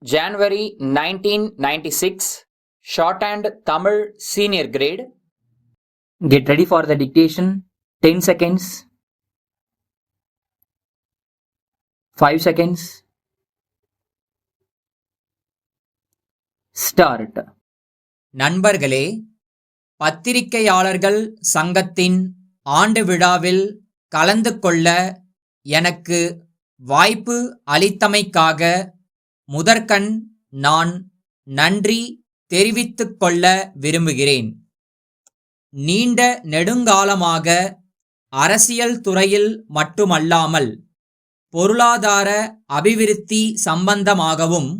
January 1996, Shorthand Tamil Senior Grade. Get ready for the dictation. 10 seconds. 5 seconds. Start. நண்பர்களே, பத்திரிகையாளர்கள் சங்கத்தின் ஆண்டு விழாவில் கலந்து கொள்ள எனக்கு வாய்ப்பு அளித்தமைக்காக முதற்கண் நான் நன்றி தெரிவித்துக் கொள்ள விரும்புகிறேன். நீண்ட நெடுங்காலமாக அரசியல் துறையில் மட்டுமல்லாமல் பொருளாதார அபிவிருத்தி சம்பந்தமாகவும்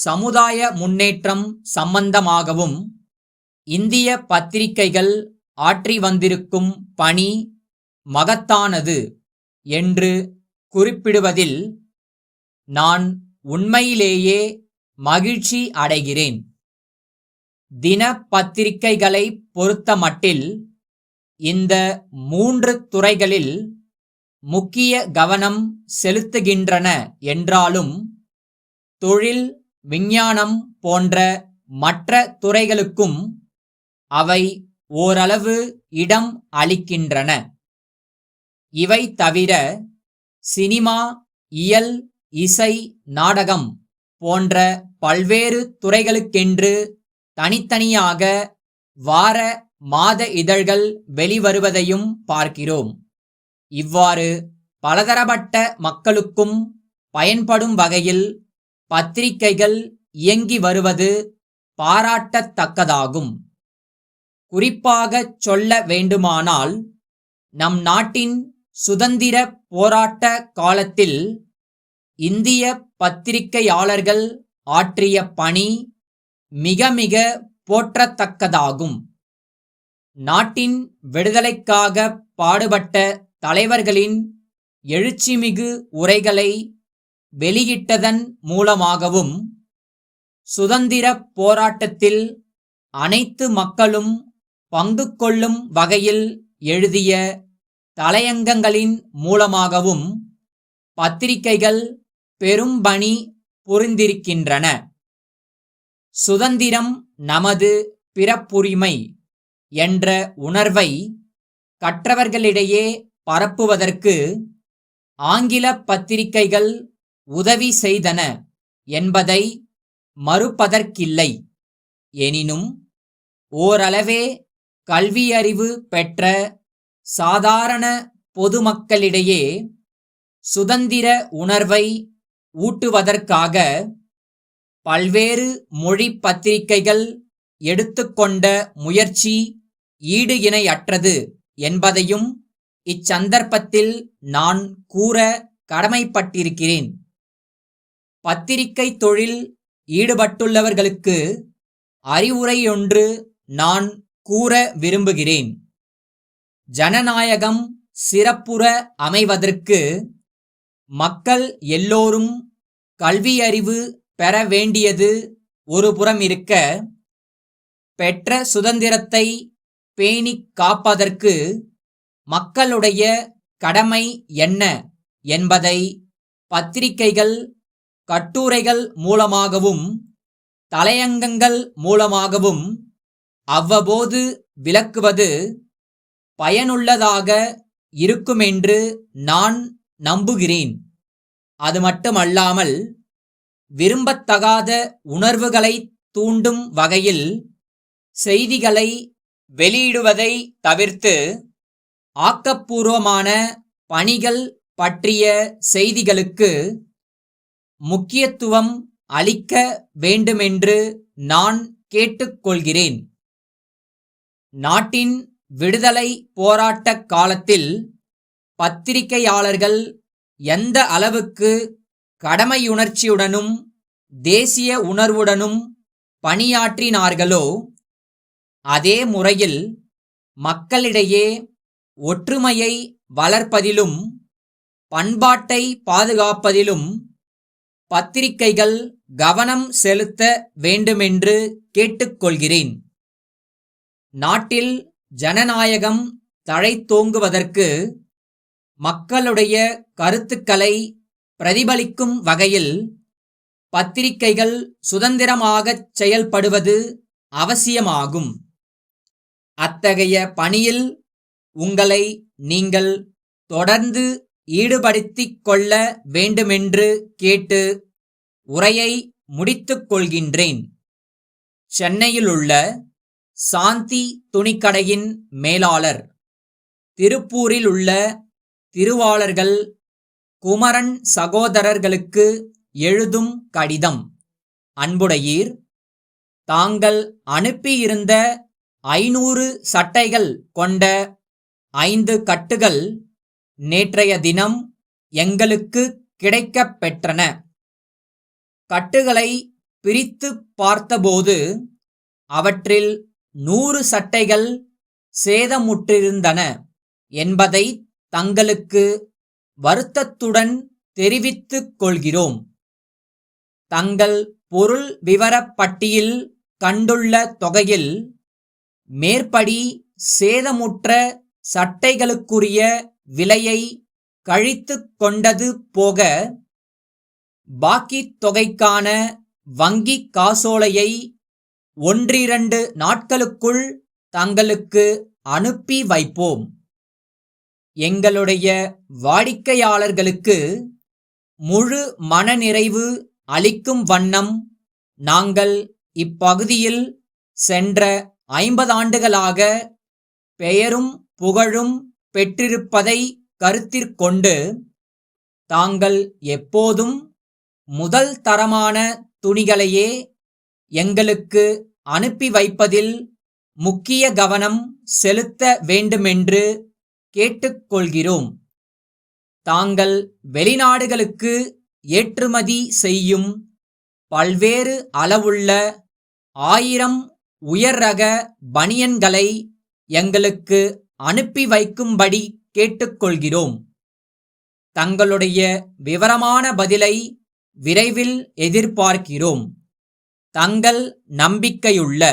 சமுதாய முன்னேற்றம் சம்பந்தமாகவும் இந்திய பத்திரிகைகள் ஆற்றி வந்திருக்கும் பணி மகத்தானது என்று குறிப்பிடுவதில் நான் உண்மையிலேயே மகிழ்ச்சி அடைகிறேன். தின பத்திரிகைகளை பொறுத்தமட்டில் இந்த 3 துறைகளில் முக்கிய கவனம் செலுத்துகின்றன என்றாலும் தொழில், விஞ்ஞானம் போன்ற மற்ற துறைகளுக்கும் அவை ஓரளவு இடம் அளிக்கின்றன. இவை தவிர சினிமா, இயல், இசை, நாடகம் போன்ற பல்வேறு துறைகளுக்கென்று தனித்தனியாக வார, மாத இதழ்கள் வெளிவருவதையும் பார்க்கிறோம். இவ்வாறு பலதரப்பட்ட மக்களுக்கும் பயன்படும் வகையில் பத்திரிகைகள் இயங்கி வருவது பாராட்டத்தக்கதாகும். குறிப்பாகச் சொல்ல வேண்டுமானால், நம் நாட்டின் சுதந்திர போராட்ட காலத்தில் இந்திய பத்திரிகையாளர்கள் ஆற்றிய பணி மிக மிக போற்றத்தக்கதாகும். நாட்டின் விடுதலைக்காக பாடுபட்ட தலைவர்களின் எழுச்சிமிகு உரைகளை வெளியிட்டதன் மூலமாகவும் சுதந்திர போராட்டத்தில் அனைத்து மக்களும் பங்கு கொள்ளும் வகையில் எழுதிய தலையங்கங்களின் மூலமாகவும் பத்திரிகைகள் பெரும் பணி புரிந்திருக்கின்றன. சுதந்திரம் நமது பிறப்புரிமை என்ற உணர்வை கற்றவர்களிடையே பரப்புவதற்கு ஆங்கில பத்திரிகைகள் உதவி செய்தன என்பதை மறுப்பதற்கில்லை. எனினும் ஓரளவே கல்வியறிவு பெற்ற சாதாரண பொதுமக்களிடையே சுதந்திர உணர்வை ஊட்டுவதற்காக பல்வேறு மொழி பத்திரிகைகள் எடுத்துக்கொண்ட முயற்சி ஈடு இணையற்றது என்பதையும் இச்சந்தர்ப்பத்தில் நான் கூற கடமைப்பட்டிருக்கிறேன். பத்திரிகை தொழில் ஈடுபட்டுள்ளவர்களுக்கு அறிவுரையொன்று நான் கூற விரும்புகிறேன். ஜனநாயகம் சிறப்புற அமைவதற்கு மக்கள் எல்லோரும் கல்வியறிவு பெற வேண்டியது ஒருபுறம் இருக்க, பெற்ற சுதந்திரத்தை பேணிக் காப்பதற்கு மக்களுடைய கடமை என்ன என்பதை பத்திரிகைகள் கட்டுரைகள் மூலமாகவும் தலையங்கங்கள் மூலமாகவும் அவ்வப்போது விளக்குவது பயனுள்ளதாக இருக்குமென்று நான் நம்புகிறேன். அது மட்டுமல்லாமல் விரும்பத்தகாத உணர்வுகளை தூண்டும் வகையில் செய்திகளை வெளியிடுவதை தவிர்த்து ஆக்கப்பூர்வமான பணிகள் பற்றிய செய்திகளுக்கு முக்கியத்துவம் அளிக்க வேண்டுமென்று நான் கேட்டுக்கொள்கிறேன். நாட்டின் விடுதலை போராட்ட காலத்தில் பத்திரிகையாளர்கள் எந்த அளவுக்கு கடமையுணர்ச்சியுடனும் தேசிய உணர்வுடனும் பணியாற்றினார்களோ, அதே முறையில் மக்களிடையே ஒற்றுமையை வளர்ப்பதிலும் பண்பாட்டை பாதுகாப்பதிலும் பத்திரிகைகள் கவனம் செலுத்த வேண்டுமென்று கேட்டுக்கொள்கிறேன். நாட்டில் ஜனநாயகம் தழைத்தோங்குவதற்கு மக்களுடைய கருத்துக்களை பிரதிபலிக்கும் வகையில் பத்திரிகைகள் சுதந்திரமாகச் செயல்படுவது அவசியமாகும். அத்தகைய பணியில் உங்களை நீங்கள் தொடர்ந்து ஈடுபடுத்திக் கொள்ள வேண்டுமென்று கேட்டு உரையை முடித்துக் கொள்கின்றேன். சென்னையிலுள்ள சாந்தி துணிக்கடையின் மேலாளர், திருப்பூரில் உள்ள திருவாளர்கள் குமரன் சகோதரர்களுக்கு எழுதும் கடிதம். அன்புடையீர், தாங்கள் அனுப்பியிருந்த 500 சட்டைகள் கொண்ட 5 கட்டுகள் நேற்றைய தினம் எங்களுக்கு கிடைக்கப் பெற்றன. கட்டுகளை பிரித்துப் பார்த்தபோது அவற்றில் 100 சட்டைகள் சேதமுற்றிருந்தன என்பதை தங்களுக்கு வருத்தத்துடன் தெரிவித்துக் கொள்கிறோம். தங்கள் பொருள் விவரப் பட்டியில் கண்டுள்ள தொகையில் மேற்படி சேதமுற்ற சட்டைகளுக்குரிய விலையை கழித்துக் கொண்டது போக பாக்கித் தொகைக்கான வங்கி காசோலையை 1-2 நாட்களுக்குள் தங்களுக்கு அனுப்பி வைப்போம். எங்களுடைய வாடிக்கையாளர்களுக்கு முழு மனநிறைவு அளிக்கும் வண்ணம் நாங்கள் இப்பகுதியில் சென்ற 50 ஆண்டுகளாக பெயரும் புகழும் பெற்றிருப்பதை கருத்திற்கொண்டு தாங்கள் எப்போதும் முதல் தரமான துணிகளையே எங்களுக்கு அனுப்பி வைப்பதில் முக்கிய கவனம் செலுத்த வேண்டுமென்று கேட்டுக்கொள்கிறோம். தாங்கள் வெளிநாடுகளுக்கு ஏற்றுமதி செய்யும் பல்வேறு அளவுள்ள 1000 உயர் ரக பனியன்களை எங்களுக்கு அனுப்பி வைக்கும்படி கேட்டுக்கொள்கிறோம். தங்களுடைய விவரமான பதிலை விரைவில் எதிர்பார்க்கிறோம். தங்கள் நம்பிக்கையுள்ள